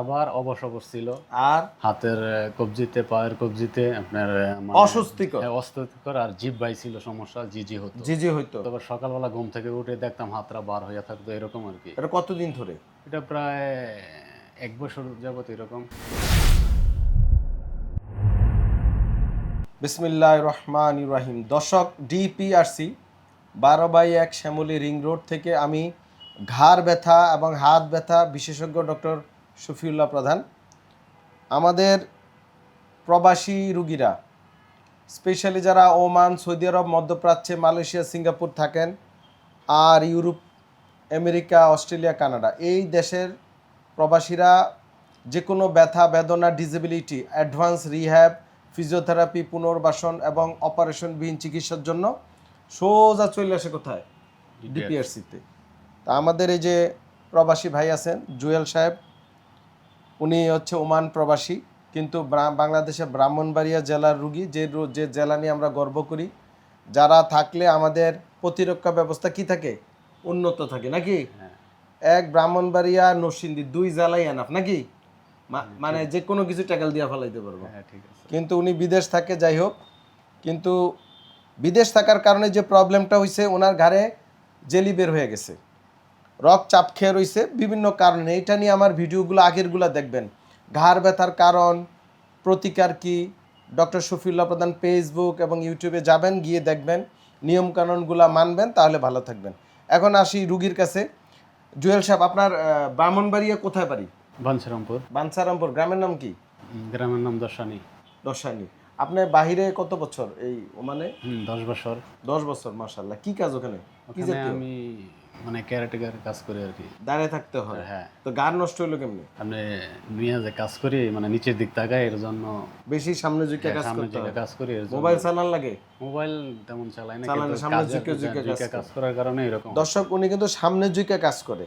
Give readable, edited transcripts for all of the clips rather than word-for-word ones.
বারবার অবশ ছিল, আর হাতের কবজিতে, পায়ের কবজিতে আপনার অস্বস্তিকর অস্বস্তিকর, আর জিভ বাই ছিল সমস্যা, জিজি হতো। জি হইতো। তারপর সকালবেলা ঘুম থেকে উঠে দেখতাম হাতটা বার হইয়া থাকতো, এরকম আর কি। এটা কতদিন ধরে? এটা প্রায় 1 বছর যাবত এরকম। বিসমিল্লাহির রহমানির রহিম। দর্শক, ডিপিআরসি 12/1 শ্যামলী রিং রোড থেকে আমি ঘাড় ব্যথা এবং হাত ব্যথা বিশেষজ্ঞ ডক্টর শফিউল্লাহ প্রধান। আমাদের প্রবাসী রুগীরা, স্পেশালি যারা ওমান, সৌদি আরব, মধ্যপ্রাচ্যে, মালয়েশিয়া, সিঙ্গাপুর থাকেন, আর ইউরোপ, আমেরিকা, অস্ট্রেলিয়া, কানাডা, এই দেশের প্রবাসীরা যে কোনো ব্যথা, বেদনা, ডিসেবিলিটি, অ্যাডভান্স রিহ্যাব, ফিজিওথেরাপি, পুনর্বাসন এবং অপারেশনবিহীন চিকিৎসার জন্য সোজা চলে আসে কোথায়? ডিপিআরসিতে। তা আমাদের এই যে প্রবাসী ভাই আছেন জুয়েল সাহেব, উনি হচ্ছে ওমান প্রবাসী, কিন্তু বাংলাদেশে ব্রাহ্মণবাড়িয়া জেলার রুগী, যে জেলা নিয়ে আমরা গর্ব করি। যারা থাকলে আমাদের প্রতিরক্ষা ব্যবস্থা কি থাকে? উন্নত থাকে নাকি? এক ব্রাহ্মণবাড়িয়া, নরসিংদী, 2 জেলাই এনাফ নাকি? মানে যে কোনো কিছু ট্যাকেল দিয়ে ফেলাইতে পারবো। কিন্তু উনি বিদেশ থাকে, যাই হোক। কিন্তু বিদেশ থাকার কারণে যে প্রবলেমটা হয়েছে, ওনার ঘাড়ে জেলি বের হয়ে গেছে, রক চাপ খেয়ে রয়েছে বিভিন্ন কারণে। এইটা নিয়ে আমার ভিডিওগুলো আগেরগুলো দেখবেন। ঘাড় ব্যথার কারণ, প্রতিকার কি, ডক্টর শফিউল্লাহ প্রধান ফেসবুক এবং ইউটিউবে যাবেন, গিয়ে দেখবেন, নিয়মকানুনগুলো মানবেন, তাহলে ভালো থাকবেন। এখন আসি রুগীর কাছে। জুয়েল সাহেব, আপনার ব্রাহ্মণবাড়িয়া কোথায় বাড়ি? বাঞ্ছারামপুর। গ্রামের নাম কি? গ্রামের নাম দশানি। দশানি। আপনি বাহিরে কত বছর? এই ওমানে 10 বছর। 10 বছর, মাশাআল্লাহ। কি কাজ ওখানে? কি জাতীয়? আমি মানে কেয়ারটেকার কাজ করি আর কি। দাঁড়িয়ে থাকতে হয়? হ্যাঁ। তো গাড় নষ্ট হলো কেমনে? আপনি নিয়ে যে কাজ করি, মানে নিচের দিক তাকায়, এর জন্য বেশি সামনে ঝুঁকে কাজ সামনে করতে হয়। কাজ করি। মোবাইল চালান লাগে? মোবাইল তেমন চালাই না, চালান, কিন্তু সামনে ঝুঁকে কাজ করার কারণে এরকম। দর্শক, উনি কিন্তু সামনে ঝুঁকে কাজ করে।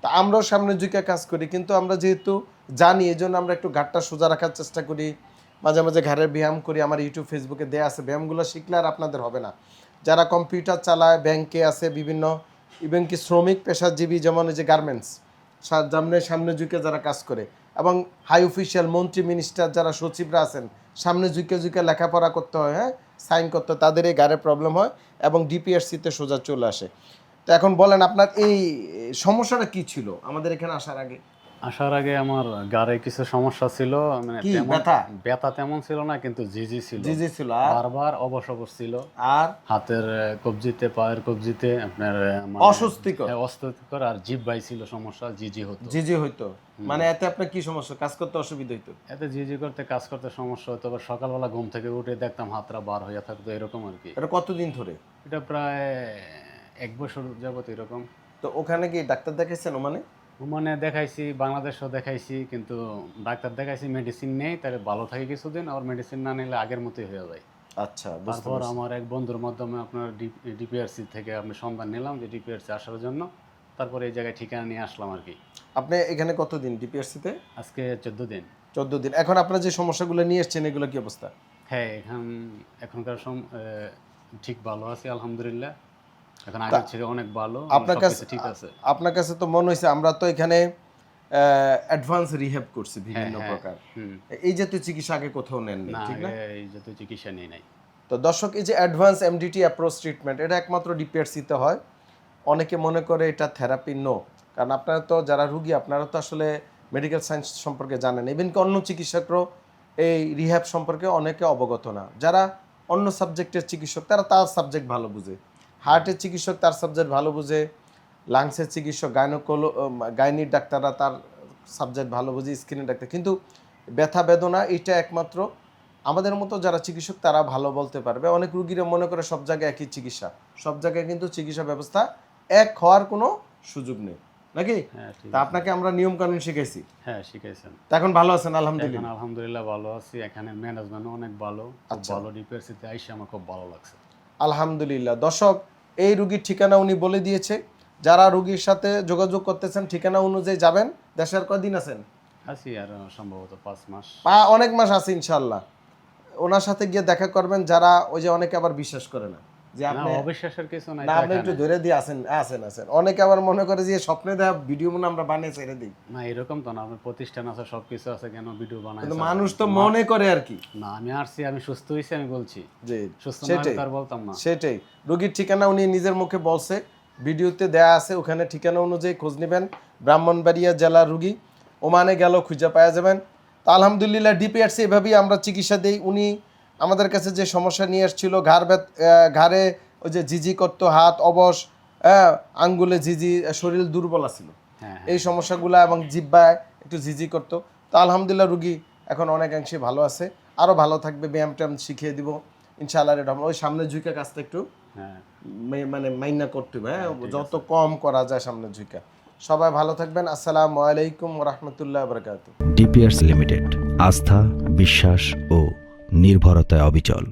তা আমরাও সামনে ঝুঁকে কাজ করি, কিন্তু আমরা যেহেতু জানি, এই জন্য আমরা একটু ঘাটটা সোজা রাখার চেষ্টা করি। মাঝে মাঝে ঘাড়ের ব্যায়াম করি, আমার ইউটিউব, ফেসবুকে দেয়া আছে। ব্যায়ামগুলো শিখলে আর আপনাদের হবে না। যারা কম্পিউটার চালায়, ব্যাংকে আছে, বিভিন্ন ইভেন কি শ্রমিক পেশাজীবী, যেমন এই যে গার্মেন্টস, সামনে ঝুঁকে যারা কাজ করে, এবং হাই অফিসিয়াল, মন্ত্রী, মিনিস্টার, যারা সচিবরা আছেন, সামনে ঝুঁকে লেখাপড়া করতে হয়, হ্যাঁ, সাইন করতে হয়, তাদের এই গাড়ে প্রবলেম হয় এবং ডিপিআরসিতে সোজা চলে আসে। তো এখন বলেন, আপনার এই সমস্যাটা কি ছিল আমাদের এখানে আসার আগে? আমার গাড়ে কিছু সমস্যা ছিল, মানে কি তেমন ব্যথা? ব্যথা তেমন ছিল না, কিন্তু জিজি ছিল। ছিল। বারবার অবশ ছিল, আর হাতের কবজিতে, পায়ের কবজিতে আপনার অস্বস্তিকর, আর জিভ বাই ছিল সমস্যা, জিজি হইতো। মানে এতে আপনার কি সমস্যা? কাজ করতে অসুবিধা হইতো? এতে জিজি করতে, কাজ করতে সমস্যা হতো। আবার সকালবেলা ঘুম থেকে উঠে দেখতাম হাতটা বার হইয়া থাকতো, এরকম আর কি। এটা কতদিন ধরে? এটা প্রায় 1 বছর যাবত এরকম। তো ওখানে কি ডাক্তার দেখাইছেন? ওমানে দেখাইছি, বাংলাদেশও দেখাইছি, কিন্তু ডাক্তার দেখাইছি, মেডিসিন নেই, তাহলে ভালো থাকে কিছুদিন, আর মেডিসিন না নিলে আগের মতোই হয়ে যায়। আচ্ছা, তারপর আমার এক বন্ধুর মাধ্যমে আপনার ডিপিআরসি থেকে আমি সন্ধান নিলাম যে ডিপিআরসি আসার জন্য, তারপরে এই জায়গায় ঠিকানা নিয়ে আসলাম আর কি। আপনি এখানে কতদিন ডিপিআরসিতে? আজকে 14 দিন। 14 দিন। এখন আপনার যে সমস্যাগুলো নিয়ে এসেছেন, এগুলো কি অবস্থা? হ্যাঁ, এখনকার ঠিক ভালো আছি আলহামদুলিল্লাহ। এখন আগের থেকে অনেক ভালো। আপনার কাছে ঠিক আছে? আপনার কাছে তো মনে হয়েছে আমরা তো এখানে অ্যাডভান্স রিহ্যাব করছি বিভিন্ন প্রকার। এই জাতীয় চিকিৎসা আগে কোথাও নেননি, ঠিক না? এই জাতীয় চিকিৎসা নেই নাই। তো দর্শক, এই যে অ্যাডভান্স এমডিটি অ্যাপ্রোচ ট্রিটমেন্ট, এটা একমাত্র ডিপিআরসিতে হয়। অনেকে মনে করে এটা থেরাপি। নো, কারণ আপনারা তো যারা রুগী, আপনারা তো আসলে মেডিকেল সায়েন্স সম্পর্কে জানেন। ইভেন কি অন্য চিকিৎসকরাও এই রিহ্যাব সম্পর্কে অনেকে অবগত না। যারা অন্য সাবজেক্টের চিকিৎসক, তারা তার সাবজেক্ট ভালো বুঝে। হার্টের চিকিৎসক তার সাবজেক্ট ভালো বুঝে, লাংসের চিকিৎসক, গাইনির ডাক্তাররা তার সাবজেক্ট ভালো বুঝে, স্কিনের ডাক্তার। কিন্তু ব্যথা বেদনা এটা একমাত্র আমাদের মতো যারা চিকিৎসক তারা ভালো বলতে পারবে। অনেক রুগীরা মনে করে সব জায়গায় একই চিকিৎসা, সব জায়গায় কিন্তু চিকিৎসা ব্যবস্থা এক হওয়ার কোনো সুযোগ নেই, নাকি? তা আপনাকে আমরা নিয়ম কানুন শিখাইছি। হ্যাঁ, শিখাইছেন। তা এখন ভালো আছেন? আলহামদুলিল্লাহ। আলহামদুলিল্লাহ ভালো আছি। এখানে ম্যানেজমেন্ট অনেক ভালো, ভালো। ডিপিআরসিতে আইসা আমার খুব ভালো লাগছে, আলহামদুলিল্লাহ। দর্শক, এই রুগীর ঠিকানা উনি বলে দিয়েছে। যারা রুগীর সাথে যোগাযোগ করতেছেন, ঠিকানা অনুযায়ী যাবেন। দেশের কদিন আছেন? আছি আর সম্ভবত 5 মাস। অনেক মাস আছে ইনশাল্লাহ। ওনার সাথে গিয়ে দেখা করবেন। যারা ওই যে অনেকে আবার বিশ্বাস করে না যে না আপনি অবিশ্বাসের কিছু নাই না তো আপনি একটু এখানে। ধরে দিয়ে আসেন অনেকে আবার মনে করে যে স্বপ্নে দেওয়া ভিডিও মনে আমরা বানিয়ে ছেড়ে দিই, না এরকম তো না, আপনার প্রতিষ্ঠান আছে সবকিছু আছে, কেন ভিডিও বানাই কিন্তু মানুষ তো মনে করে আর কি। না আমি আসছি, আমি সুস্থ হয়েছি, আমি বলছি যে সুস্থ না হলে সেটাই তো আর বলতাম না। সেটাই রোগীর ঠিকানা উনি নিজের মুখে বলছে, ভিডিওতে দেয়া আছে, ওখানে ঠিকানা অনুযায়ী খোঁজ নেবেন। ব্রাহ্মণবাড়িয়া জেলার রুগী, ওমানে গেল খুঁজে পাওয়া যাবেন। তো আলহামদুলিল্লাহ ডিপিআরসি এভাবেই আমরা চিকিৎসা দিই। উনি আমাদের কাছে যে সমস্যা নিয়ে এসেছিল, ঘাড়ে ওই যে জিজি করতো, হাত অবশ, আঙ্গুলে জিজি, শরীর দুর্বল ছিল, হ্যাঁ এই সমস্যাগুলো, এবং জিহ্বায় একটু জিজি করতো। তো আলহামদুলিল্লাহ রুগী এখন অনেকাংশে ভালো আছে, আরও ভালো থাকবে। ব্যায়াম ট্যায়াম শিখিয়ে দিব ইনশাআল্লাহ। ওই সামনে ঝুঁকা কাজটা একটু হ্যাঁ মানে মাইনা করতে হবে, হ্যাঁ যত কম করা যায় সামনে ঝুঁকা। সবাই ভালো থাকবেন। আসসালামু আলাইকুম রহমতুল্লাহ বরকাত। ডিপিআরস লিমিটেড, আস্থা, বিশ্বাস ও নির্ভরতায় অবিচল।